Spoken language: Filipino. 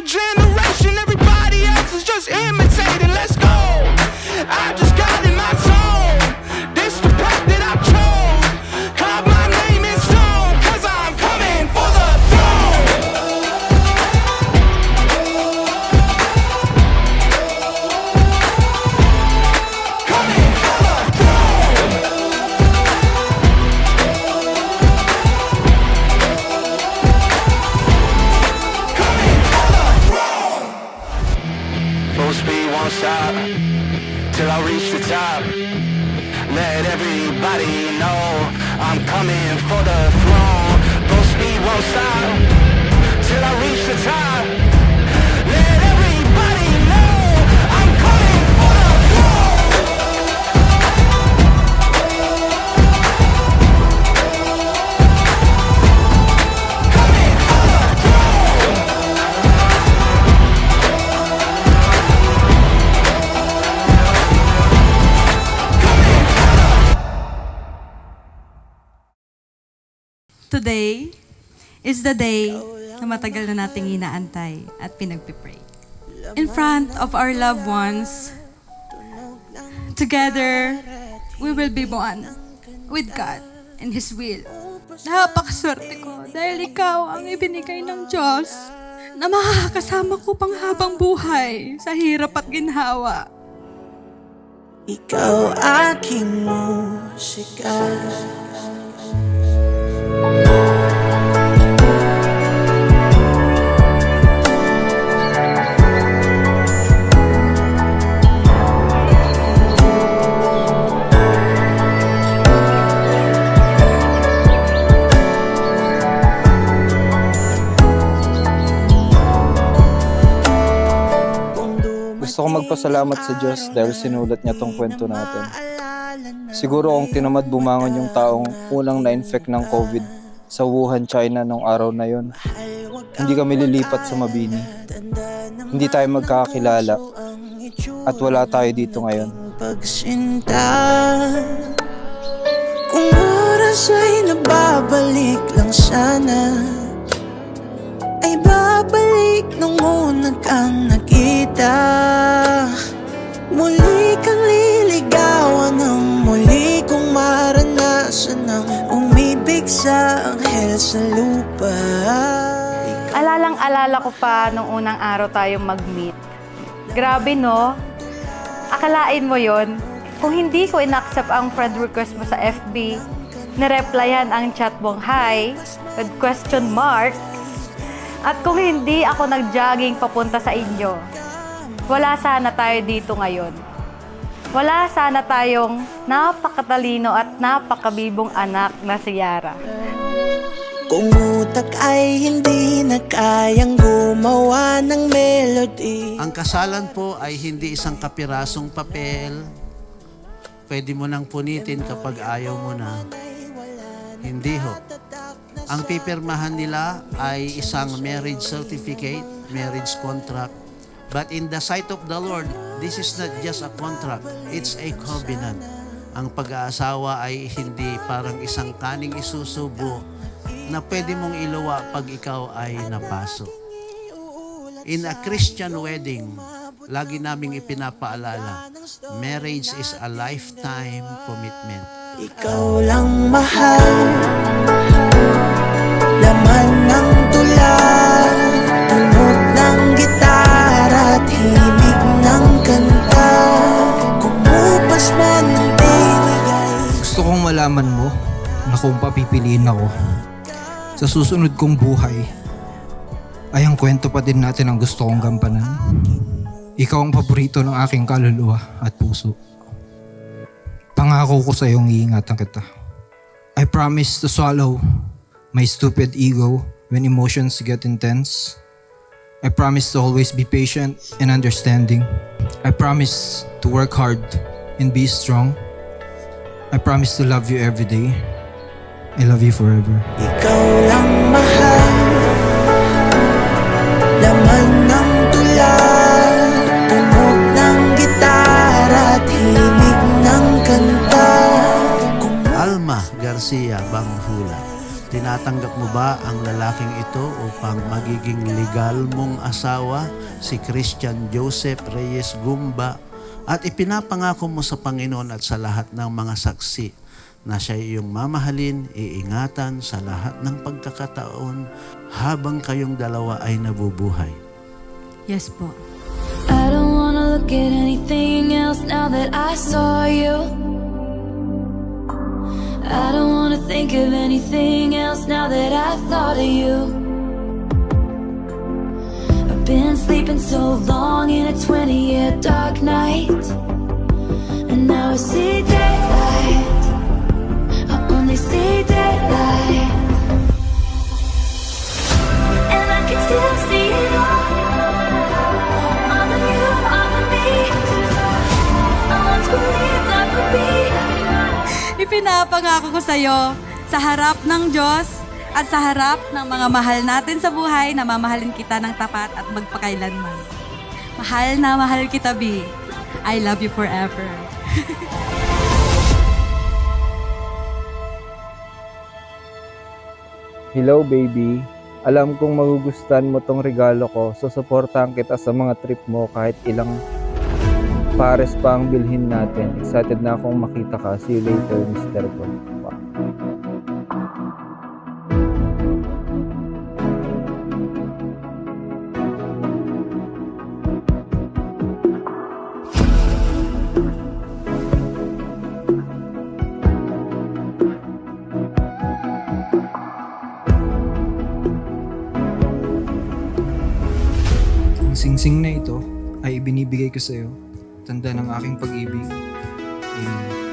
generation, everybody else is just imitating. Let's go. I just got in my zone. This the path that I chose. Carve my name in stone, 'cause I'm coming for the throne. Coming for the throne. Coming for the throne. Full speed, won't stop till I reach the top. Let everybody know I'm coming for the throne. Full speed, won't stop till I reach the top. Let everybody know I'm coming for the throne. Coming for the throne. Today is the day na matagal na nating inaantay at pinagpipray. In front of our loved ones, together, we will be one with God and His will. Napakaswerte ko dahil ikaw ang ibinigay ng Diyos na makakasama ko pang habang buhay sa hirap at ginhawa. Ikaw aking musika. Gusto ko magpasalamat sa Diyos dahil sinulat niya tong kwento natin. Siguro kung tinamad bumangon yung taong unang na-infect ng COVID sa Wuhan, China nung araw na yon, hindi kami lilipat sa Mabini. Hindi tayo magkakakilala at wala tayo dito ngayon. Pagsinta, kung oras ay nababalik lang sana, ay babalik nung una kang nakita. Muli kang liligawan ng muli kong maranasan ng umibig sa anghel sa lupa. Alalang-alala ko pa nung unang araw tayong mag-meet. Grabe no? Akalain mo yon? Kung hindi ko in-accept ang friend request mo sa FB, nireplyan ang chat mong hi with question mark, at kung hindi ako nag-jogging papunta sa inyo, wala sana tayo dito ngayon. Wala sana tayong napakatalino at napakabibong anak na si Yara. Kung utak ay hindi na kayang gumawa ng melody. Ang kasalan po ay hindi isang kapirasong papel. Pwede mo nang punitin kapag ayaw mo na. Hindi ho. Ang pipirmahan nila ay isang marriage certificate, marriage contract. But in the sight of the Lord, this is not just a contract, it's a covenant. Ang pag-aasawa ay hindi parang isang kaning isusubo na pwede mong iluwa pag ikaw ay napaso. In a Christian wedding, lagi naming ipinapaalala, marriage is a lifetime commitment. Ikaw lang mahal, laman ng tula, tunog ng gitara at himig ng kanta, kumupas man ng tinigay. Gusto kong malaman mo na kung papipiliin ako sa susunod kong buhay, ay ang kwento pa din natin ang gusto kong gampanan. Ikaw ang paborito ng aking kaluluwa at puso. Pangako ko sa iyong iingatan kita. I promise to swallow my stupid ego when emotions get intense. I promise to always be patient and understanding. I promise to work hard and be strong. I promise to love you every day. I love you forever. Ikaw lang mahal, laman ng tula, tunog ng gitara at himig ng kanta. Alma Garcia Banghula. Tinatanggap mo ba ang lalaking ito upang magiging legal mong asawa, si Christian Joseph Reyes Gumba, at ipinapangako mo sa Panginoon at sa lahat ng mga saksi na siya iyong mamahalin, iingatan sa lahat ng pagkakataon habang kayong dalawa ay nabubuhay? Yes po. I don't wanna look at anything else now that I saw you. I don't wanna think of anything else now that I thought of you. I've been sleeping so long in a 20-year dark night, and now I see daylight. I only see daylight, and I can still see it all. I'm with you, I'm with me. I want to believe that would be. Ipinapangako ko sa'yo sa harap ng Diyos at sa harap ng mga mahal natin sa buhay na mamahalin kita ng tapat at magpakailanman. Mahal na mahal kita, B. I love you forever. Hello baby, alam kong magugustuhan mo tong regalo ko, so suportahan kita sa mga trip mo kahit ilang pares pa ang bilhin natin. Excited na akong makita ka. See you later, Mr. Go. Ang singsing na ito ay ibinibigay ko sa iyo, tanda ng aking pag-ibig. Amen.